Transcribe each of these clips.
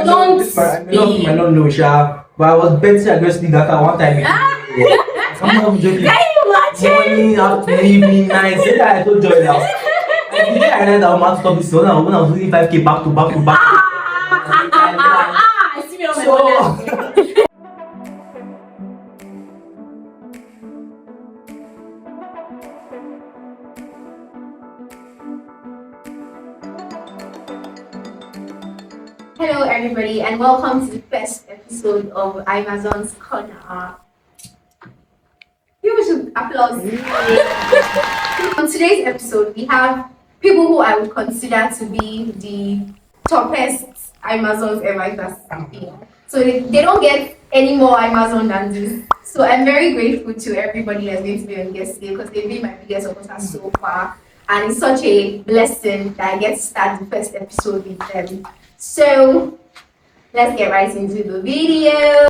don't this might not know, Sha, but I was betting aggressively that at one time. Someone joking. Morning, afternoon, evening, night. Say that I told Joy now. Like the day I realized that I'm about to stop this one, when I was doing 5K back to back to back. I see me on my phone. Hello everybody and welcome to the first episode of Aimazons Corner. People should applaud. On today's episode, we have people who I would consider to be the toppest Aimazons ever. So they don't get any more Amazon than this. So I'm very grateful to everybody that's going to be on guest today because they've been my biggest supporters so far. And it's such a blessing that I get to start the first episode with them. So let's get right into the video.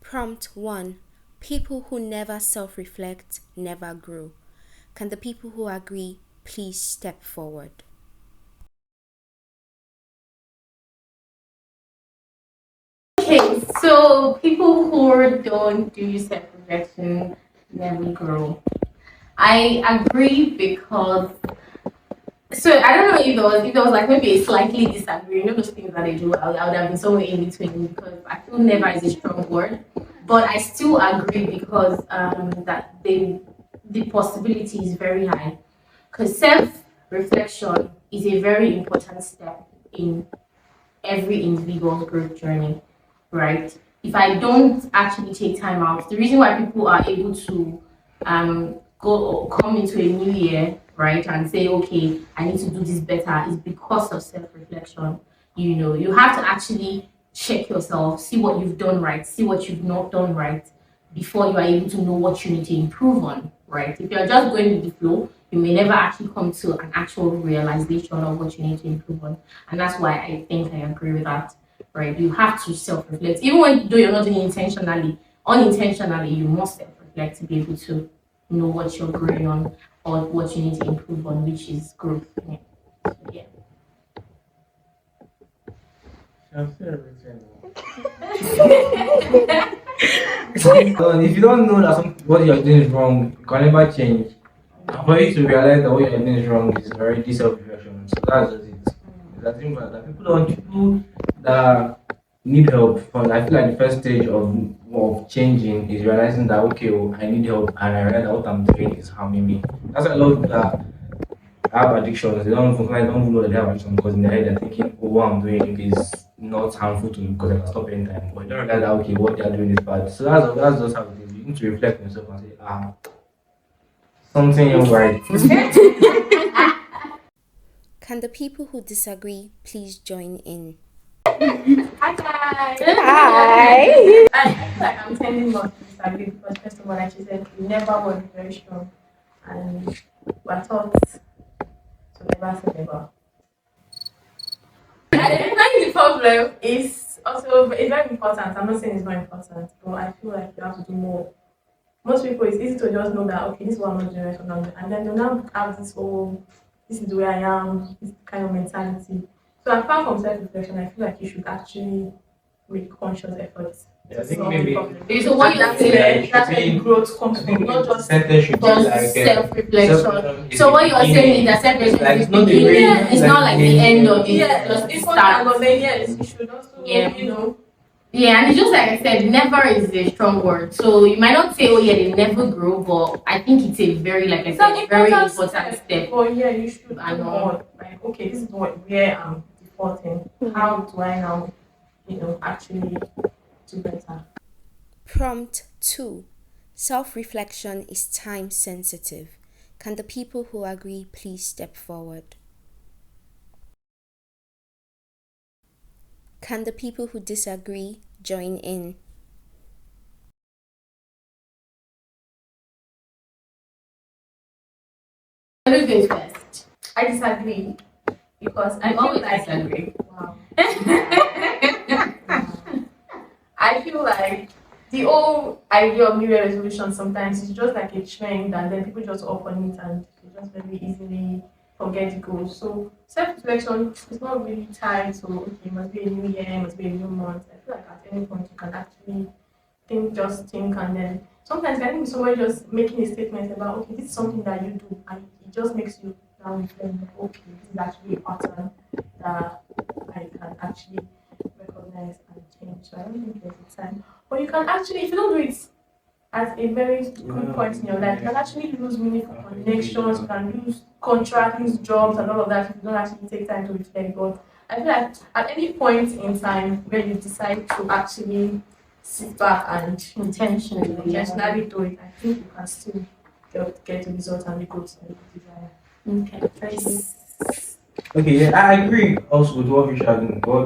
Prompt 1. People who never self-reflect never grow. Can the people who agree please step forward? Okay, so people who don't do self-reflection never grow. I agree because I don't know if there was like maybe a slightly disagree, you know those things that they do, I would have been somewhere in between because I feel never is a strong word. But I still agree because that the possibility is very high. Because self-reflection is a very important step in every individual's growth journey, right? If I don't actually take time out, the reason why people are able to come into a new year, right, and say, okay, I need to do this better is because of self-reflection. You know, you have to actually check yourself, see what you've done right, see what you've not done right before you are able to know what you need to improve on, right? If you're just going with the flow, you may never actually come to an actual realization of what you need to improve on. And that's why I think I agree with that, right? You have to self-reflect. Even though you're not doing it intentionally, unintentionally, you must self-reflect to be able to know what you're growing on or what you need to improve on, which is growth. Yeah. So, yeah. If you don't know that what you're doing is wrong, you can never change. And for you to realize that what you're doing is wrong is already self-reflection. So that's just it. That people that need help. I feel like the first stage of changing is realizing that okay, oh, I need help, and I realize that what I'm doing is harming me. That's why a lot of people that have addictions, they don't even know that they have addiction because in their head they're thinking, oh, what I'm doing is not harmful to me because I can stop anytime. But you don't realize that okay, what they're doing is bad. So that's just how it is. You need to reflect on yourself and say, something ain't right. Can the people who disagree please join in? Hi guys. Hi. I feel like I'm tending not to disagree because first of all, like she said, we never was very strong and we're taught to never say never. I think the problem is also it's very important. I'm not saying it's not important, but I feel like you have to do more. Most people, it's easy to just know that okay, this is what I'm not doing right now, and then they now have this whole, this is the way I am, this kind of mentality. So apart from self-reflection, I feel like you should actually make conscious efforts. Yeah, I think maybe. So what you're saying, that's where growth comes from, not just self-reflection. So what you're saying is that self-reflection is not the beginning, it's not like the end of it. Yeah, just it's start. But then yes, you should also, you know. Yeah, and it's just like I said, never is a strong word. So you might not say, oh yeah, they never grow, but I think it's a very, like I said, very important step. Oh yeah, you should. I know. Like, okay, this is where I'm defaulting. How do I now, actually do better? Prompt 2. Self-reflection is time sensitive. Can the people who agree please step forward? Can the people who disagree join in? Who goes first? I disagree because I always disagree. Wow. I feel like the whole idea of New Year resolution sometimes is just like a trend, and then people just open it and they just very easily forget the goals. So self-reflection is not really tied to okay, it must be a new year, it must be a new month. I feel like at any point you can actually think, and then sometimes I think somebody just making a statement about okay, this is something that you do, and it just makes you now reflect, okay, this is actually a pattern that I can actually recognize and change. So I don't think there's a time. But you can actually, if you don't do it at a very good point in your life, you can actually lose meaningful connections, you can lose contracts, lose jobs, and all of that if you don't actually take time to reflect. But I feel like at any point in time where you decide to actually sit back and intentionally do it, I think you can still get the results and the goals that you desire. Okay. Okay, yeah, I agree also with what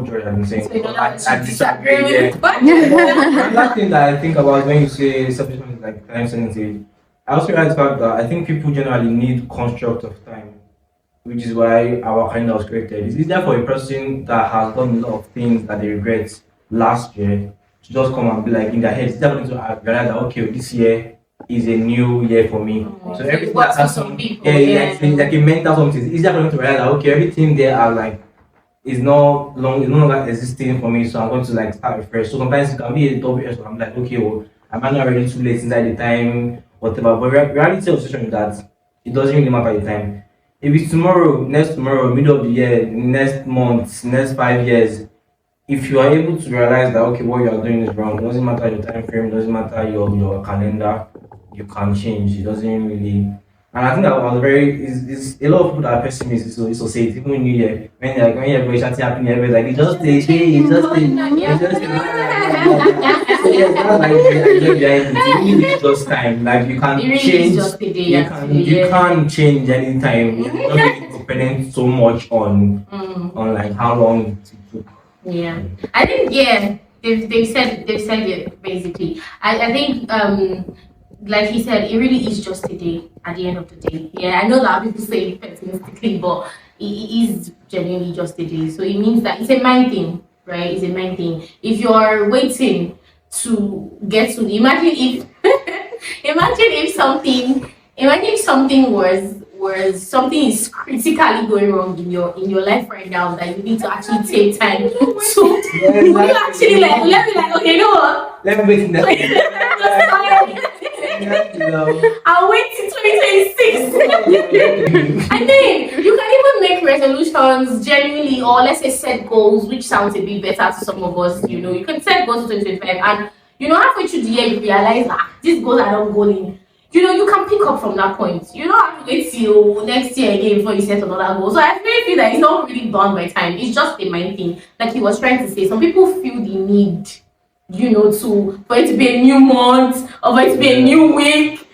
George has been saying. So you know But I that disagree. with Another thing that I think about when you say submission is like time sensitive, I also realize the fact that I think people generally need construct of time, which is why our calendar was created. It's easier for a person that has done a lot of things that they regret last year to just come and be like in their head. It's definitely to realize that okay, this year is a new year for me. So everything that has some people, it's like a mental something. It's easier for them to realize that okay, everything there are like is no longer existing for me. So I'm going to like start afresh. So sometimes it can be a double edged. I'm like okay, well, am I not already too late inside the time, whatever. But reality of the situation is that it doesn't really matter the time. If it's tomorrow, next tomorrow, middle of the year, next month, next 5 years, if you are able to realize that okay, what you are doing is wrong, it doesn't matter your time frame, it doesn't matter your calendar, you can change. It doesn't really. And I think that was very is a lot of people that are pessimists so say it even New Year when everybody shouting happy everybody like it just stay hey it just stay it just stay. So yeah, that's like the idea behind it. You really need just time. Like you can really change. just the day You can change anytime. You don't need to depend so much on like how long it took. Yeah, I think they've said it basically. I think like he said, it really is just a day at the end of the day. Yeah, I know that people say it pessimistically, but it is genuinely just a day. So it means that it's a mind thing, right? It's a mind thing. If you're waiting to get to imagine if imagine if something was something is critically going wrong in your life right now that you need to actually take time to you actually like let me like okay you know what Let me wait in that. I'll wait till 2026. I mean, you can even make resolutions genuinely, or let's say set goals, which sounds a bit better to some of us. You know, you can set goals to 2025, and you know, halfway through the year, you realize these goals are not going. You know, you can pick up from that point. You don't have to wait till next year again before you set another goal. So I really feel that it's not really bound by time. It's just a mind thing. Like he was trying to say, some people feel the need you know, for it to be a new month or for it to be a new week.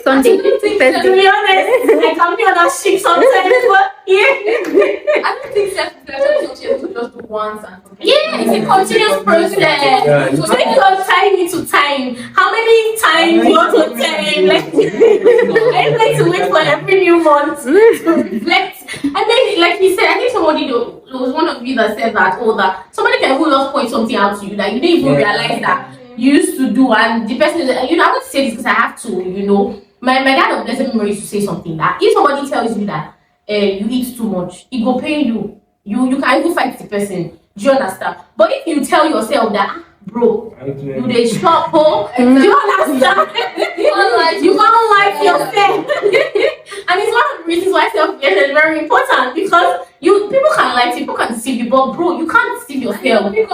Something to be honest, I can be on that ship sometimes, but yeah. I don't think self-reflection is something to just do once and forget. Yeah, it's a continuous process. Yeah. So take your time into time. How many times you want to time? I like to wait for every new month to reflect. And then, like he said, I think somebody there was one of you that said that, that somebody can even just point something out to you that you didn't even realize that you used to do, and the person is, you know, I want to say this because I have to, you know. My dad of blessed memory used to say something that if somebody tells you that you eat too much, it will pain you. You can even fight the person. Do you understand? But if you tell yourself that, bro, you they shop, do you understand? You can't like yourself. And it's one of the reasons why self-care is very important, because people can lie, people can deceive you, but bro, you can't deceive yourself. Do you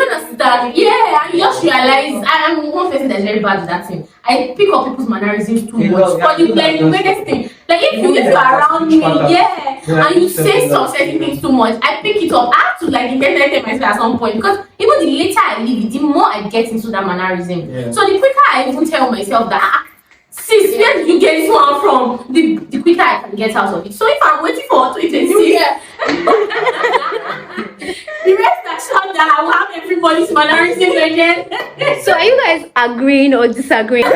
understand? Yeah, and you just realize I'm one person that's very bad at that thing. I pick up people's mannerisms too much. But the weirdest thing, like if you are around me, and you say some certain things too much, I pick it up. I have to like intentionally tell myself at some point, because even the later I leave it, the more I get into that mannerism. Yeah. So the quicker I even tell myself that sis, where did you get this one from? The quicker I can get out of it. So if I'm waiting for 2026, the rest assured that I will have everybody's mannerism again. So are you guys agreeing or disagreeing?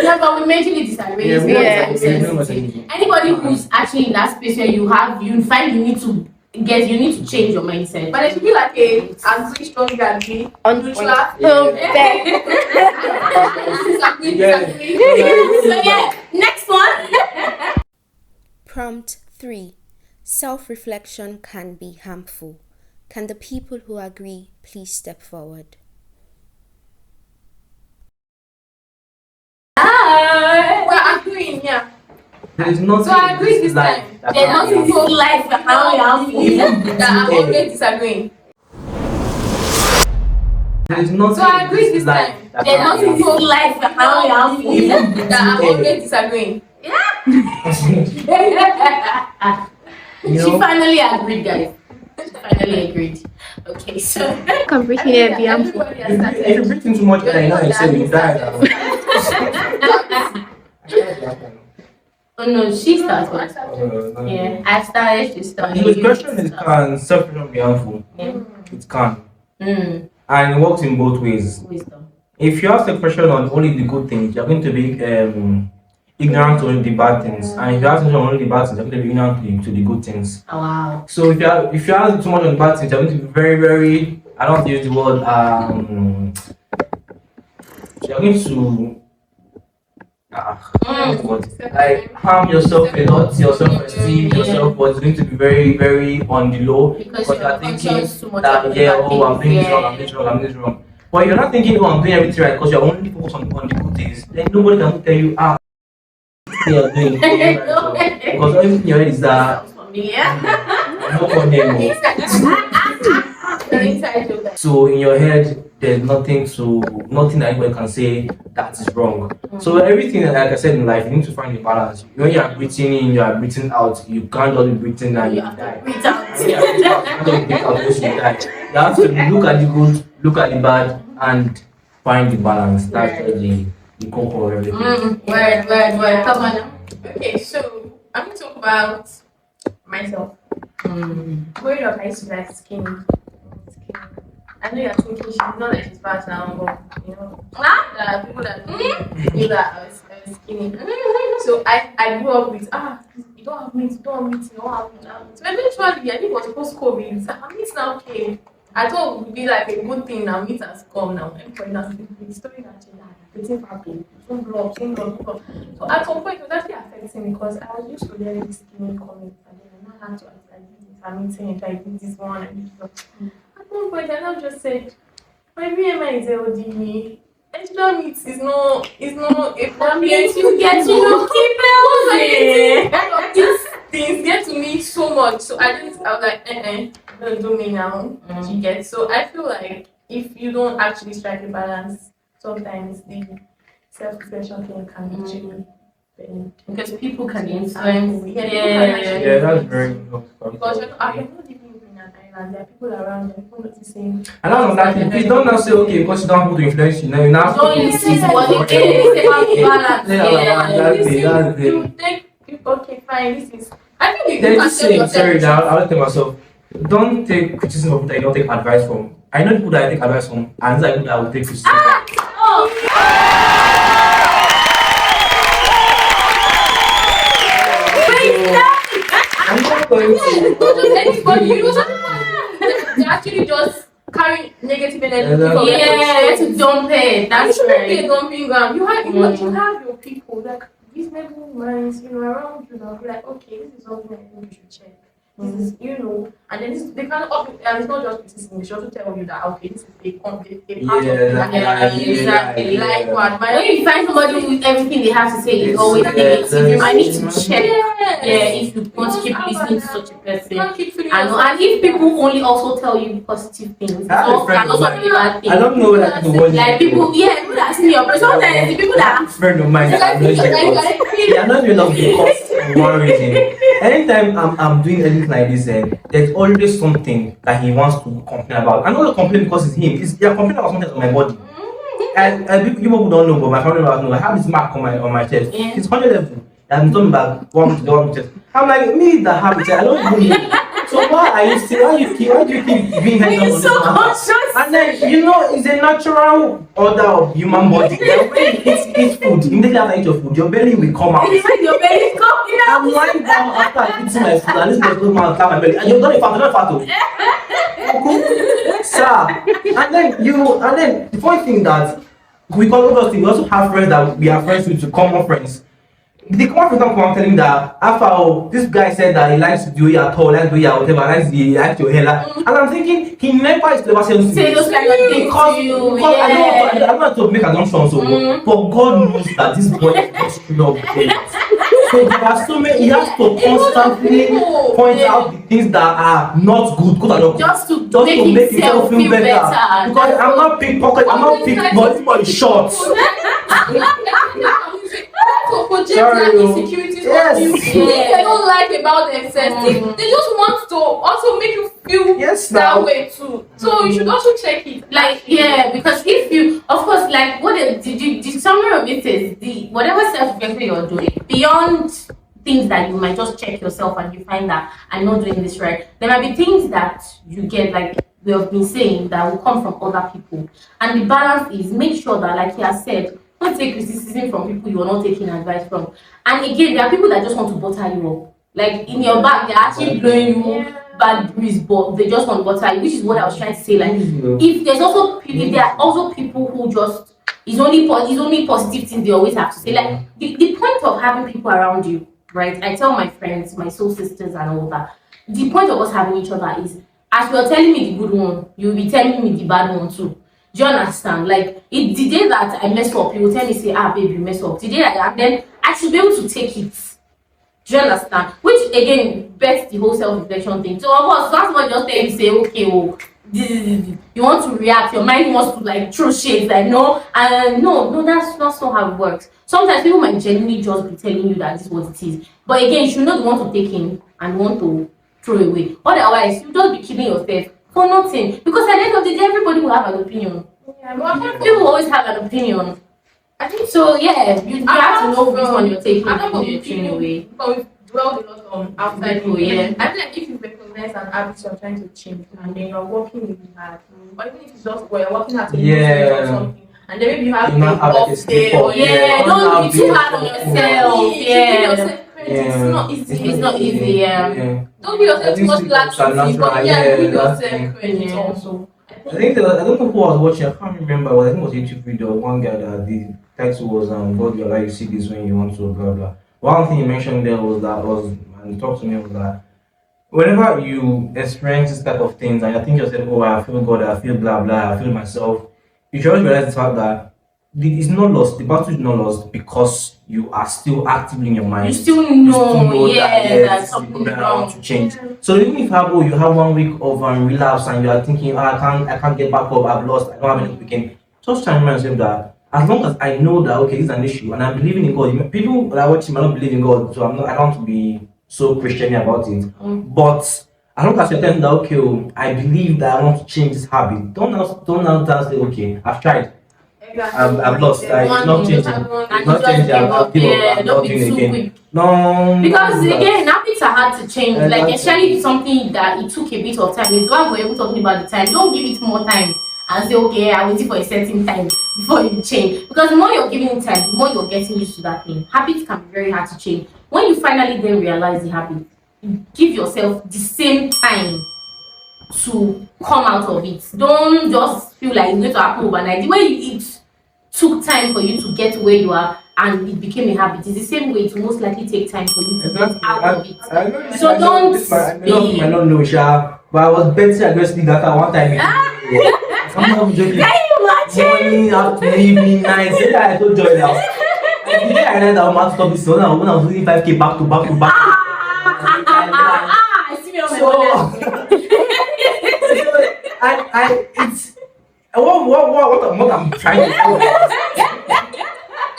Yeah, but we majorly disagree. Yeah, Anybody who's actually in that space where you find you need to Guess you need to change your mindset. But it should be like a agree, strongly agree, On neutral. Disagree, disagree. So yeah, next one. Prompt 3. Self-reflection can be harmful. Can the people who agree please step forward? We're agreeing, yeah. There is nothing So I agree in this life time. that There's can nothing be harmful. to life for how you That I'm always disagreeing. There is nothing So I agree in this life time. that There's can be nothing to harmful. life for how you That I'm always disagreeing. You She know, finally agreed, guys. She finally agreed. Okay, so Comprehended be harmful. Everybody has if started. you breathe in too much air, you know, you say you die now. oh no, she started. No. Yeah, I started. She started. The question is, can self-reflection be harmful? Yeah. It can. Mm. And it works in both ways. Wisdom. If you have self-reflection on only the good things, you're going to be ignorant to the bad things. And if you have self-reflection on only the bad things, you're going to be ignorant to the good things. Oh, wow. So if you have too much on the bad things, you're going to be very, very, I don't want to use the word, you're going to like harm yourself a lot, your self-esteem, your self-worth is going to be very, very on the low Because you're you're thinking conscious too much that of the yeah, bad oh, I'm doing things, this wrong, I'm doing this wrong, I'm doing this wrong. But you're not thinking, oh, I'm doing everything right because you're only focused on the good things. Then nobody can tell you, you're doing right. So, because everything in your head is that no condemn. So in your head, there's nothing that anyone can say that is wrong. So everything, like I said in life, you need to find a balance. When you are breathing in, you are breathing out. You can't just be breathing and you die. Breathe out. You can't just breathe out because you die. You have to look at the good, look at the bad, and find the balance. That's the core of everything. Word. Come on now. Okay, so I'm going to talk about myself. Growing up, I used to be like skinny. I know you're thinking she's not like she's fat now, but you know, there are people that knew that I was skinny. So I grew up with you don't have meat, you don't have meat, you don't have meat. So eventually, I think it was post-COVID. Meat now came. I thought it would be like a good thing now. Meat has come now. Everybody now the story that changed. Getting happy, some blood. So at some point, it was actually affecting me because I was used to wearing this skinny comic, and then I now had to I'm eating it. I did this one, I did this one. At one point, I now just said, my BMI is LD. Extra meat is not a That means you get to keep it. These things get to me so much. So I was like, don't do me now. You get. So I feel like if you don't actually strike a balance, sometimes the self-reflection thing can be really Because people can influence. Yeah, that's very because you're not living in an island, there are people around, there are people noticing. And that's another thing. Please don't now say, okay, because you don't have people to influence you. Now you now Don't use this what it is. It's about balance. That's You take, okay, fine, this is. I think you There's can this tell saying, yourself. sorry, now I'll tell myself, don't take criticism of people that you don't take advice from. I know people that I take advice from, and these are people that I will take criticism I'm not going to. Not just anybody, you know, some people they actually just carry negative energy. Yeah, to dump it. That's You shouldn't be a right. dumping ground. You have your people, like reasonable minds, around you that be like, okay, this is something I think you should check. This is, and then they can and it's not just criticism, they should also tell you that, okay, this is a part of exactly. Like what? When you find somebody with everything they have to say is always negative, I need to check. If you want to keep listening to such a person. And if people only also tell you positive things, I have a friend also of mine. be bad things. I don't know whether people watch Like people that's me. But sometimes the people that friend of mine that I'm not they are not even of because of one reason. Anytime I'm doing anything like this, there's always something that he wants to complain about. I don't complain because it's him. They're complaining about something on my body. And people who don't know, but my family members know. I have this mark on my chest. It's 100 level. And I'm talking about one chest. I'm like, me that have it, I don't even know. So why do you keep being held up on You're this so matter? conscious. And then it's a natural order of human body. That when you eat food, immediately after you eat your food, your belly will come out. It's like your belly is coming out. I'm lying down after eating my food, and this boy goes man tap my belly, and you're not a fat, not fat. Sir. And then the funny thing that because obviously we also have friends that we are friends with, common friends. The common friends don't come out telling that after this guy said that he likes the way you're tall, likes the way you're whatever, likes your hair. And I'm thinking he never is ever saying Say those kind of things because, to you. because Yeah. I don't want to make assumptions, but God knows that this boy is just screwed up. So there are so many. He has to constantly point out the things that are not good, good and not good. Just to make himself feel better. Because I'm not pickpocket. I'm not pickpocket. This boy is short. To project Sorry, their no. insecurities Yes. on you. Things they don't like about themselves. They just want to also make you feel Yes, that now. way too. So you should also check it. Like, yeah, because if you, of course, like, the summary of it is whatever self-reflection you're doing, beyond things that you might just check yourself and you find that I'm not doing this right, there might be things that you get, like we have been saying, that will come from other people. And the balance is make sure that, like he has said, don't take criticism from people you're not taking advice from. And again, there are people that just want to butter you up. Like in your back, they're actually blowing you bad breeze, but they just want to butter you, which is what I was trying to say. Like, if there are also people who just it's only positive things they always have to say. Like the point of having people around you, right? I tell my friends, my soul sisters, and all that. The point of us having each other is, as you're telling me the good one, you'll be telling me the bad one too. Do you understand? Like, the day that I mess up, you will tell me, say, babe, you mess up. The day that and then I should be able to take it. Do you understand? Which again bets the whole self-reflection thing. So of course, that's what just tell you say, okay, you want to react, your mind wants to like throw shades, like no, and no, that's not how it works. Sometimes people might genuinely just be telling you that this is what it is. But again, you should not want to take in and want to throw away. Otherwise, you just be killing yourself for nothing. Because at the end of the day, everybody will have an opinion. People always have an opinion. I think so. Yeah, you have to know which one you're taking. I don't know you're throwing away. But we've dwelled a lot on outside people. Yeah. I feel like if you recognize an habit you're trying to change and then you're working really hard, or even if it's just where you're working hard to lose weight or something, and then maybe you have You might have like a off day slip or up. Don't be too hard on yourself. Give Yeah. yourself credit. It's not easy. It's not easy. Yeah. Don't give yourself too much latitude, but give yourself thing. credit Yeah. also. I think I don't know who I was watching. I can't remember. But I think it was a YouTube video. One guy that the title was "God will allow you to see this when you want to." Blah blah. One thing he mentioned there was and he talked to me was that whenever you experience this type of things and you think yourself, oh, I feel God, I feel blah blah, I feel myself, you should always realize the fact that it's not lost. The battle is not lost because you are still actively in your mind. You still know that something is wrong to change. So even if you have 1 week of relapse and you are thinking, I can't get back up, I've lost, I don't have any weekend. Just try and remind yourself that as long as I know that okay, this is an issue and I'm believing in God. People that are watching might not believe in God, so I don't want to be so Christian about it. But as long as you're telling that okay, I believe that I want to change this habit, don't now say okay, I've tried. I've lost. It's not changing. It's not changing. I've given up. I'm not doing it again. No. Because again, habits are hard to change. Like especially if it's something that it took a bit of time. It's why we're even talking about the time. Don't give it more time and say, okay, I'm waiting for a certain time before you change. Because the more you're giving it time, the more you're getting used to that thing. Habits can be very hard to change. When you finally then realize the habit, give yourself the same time to come out of it. Don't just feel like it's going to happen overnight. The way it took time for you to get where you are and it became a habit, it's the same way it will most likely take time for you to get out of it. So don't I might not know, Sha, but I was betting aggressively that one time. Someone joking. Morning, afternoon, evening, night. Say that I told Joy now. The day I read that I'm about to stop this one, when I was doing 5K back to back to back. I see me on my It's what I'm trying to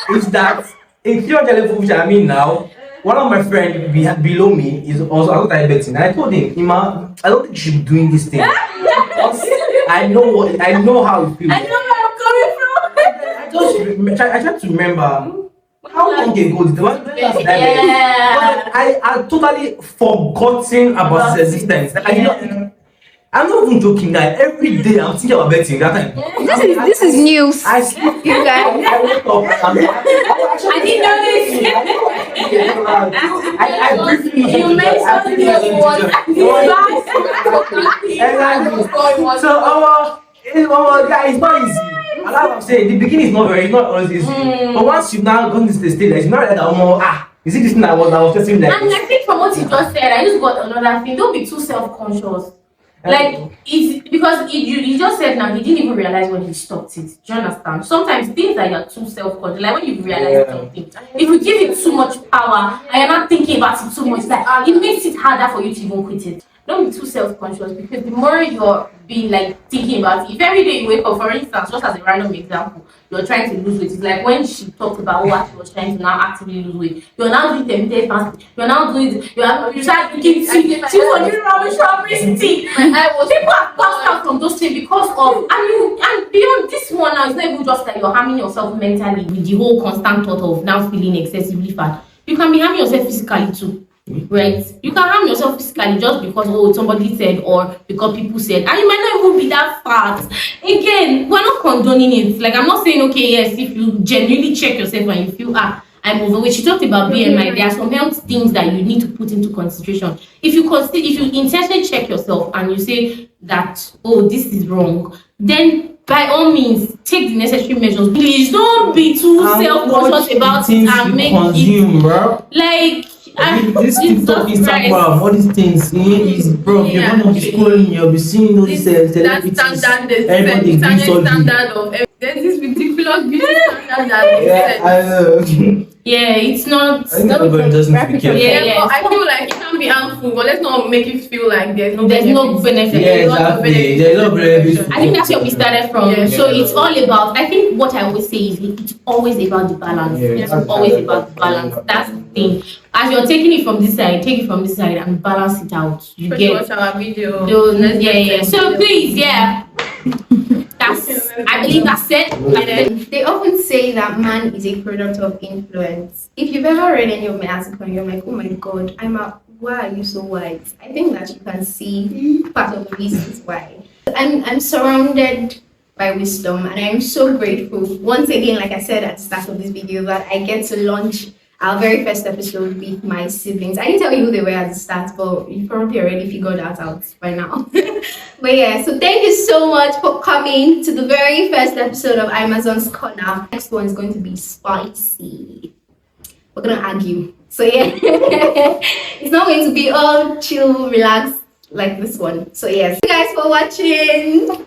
do is that in theory level, which I mean now, one of my friends below me is also out there betting, and I told him, Ima, I don't think you should be doing this thing. I know how it feels. I know where I'm coming from. I tried to remember how long ago did the one last time. I totally forgotten about his existence. Like, I did not. I'm not even joking, guys. Every day I'm thinking about betting. That time. This is news. I sleep. You guys. I wake up. I didn't know this. I briefly You mentioned this Exactly. So guys, it's not easy. And like I'm saying, the beginning is not always easy. But once you've now gone to the stage, you now realize that is it this thing I was testing like And I think from what you just said, I just got another thing. Don't be too self-conscious. Like it's because you just said now he didn't even realize when he stopped it. Do you understand? Sometimes things that you're too self-conscious, like when you realize something, if you give it too much power and you're not thinking about it too much, like it makes it harder for you to even quit it. Don't be too self-conscious because the more you're being like thinking about it, if every day you wake up, for instance, just as a random example, you're trying to lose weight. It's like when she talked about what she was trying to now actively lose weight. You're now doing 10 fasting. You're now doing you start drinking tea. She was doing strawberry tea. People have passed out from those things because of and beyond this one now, it's not even just that you're harming yourself mentally with the whole constant thought of now feeling excessively fat. You can be harming yourself physically too. Right? You can harm yourself physically just because somebody said or because people said, and you might not even be that fat. Again, we're not condoning it. Like I'm not saying okay, yes, if you genuinely check yourself and you feel I'm overweight. She talked about BMI. There are some health things that you need to put into consideration. If you intentionally check yourself and you say that this is wrong, then by all means take the necessary measures. Please don't be too self-conscious about it and make it bro. like this TikTok, Instagram, all these things, bro. You're gonna be scrolling, you'll be seeing all these celebrities. Everybody standard of there's this ridiculous beauty standard that I know. Yeah, it's not. I think everybody doesn't be careful. Yeah. I feel like it can be harmful, but let's not make it feel like there's no benefit. Yeah, exactly. There's no benefit. I think that's where we started from. Yeah. So it's all about. I think what I always say is it's always about the balance. It's always about the balance. That's the thing. As you're taking it from this side, take it from this side and balance it out. You get. Watch our video. Yeah. So please, I believe that's it. They often say that man is a product of influence. If you've ever read any of my articles, you're like, oh my god, why are you so wise? I think that you can see part of the reasons why. I'm surrounded by wisdom and I'm so grateful. Once again, like I said at the start of this video, that I get to launch our very first episode with my siblings. I didn't tell you who they were at the start, but you probably already figured that out by now. But yeah, so thank you so much for coming to the very first episode of Aimazons Corner. Next one is going to be spicy. We're gonna argue. So yeah, it's not going to be all chill, relaxed like this one. So yes, thank you guys for watching.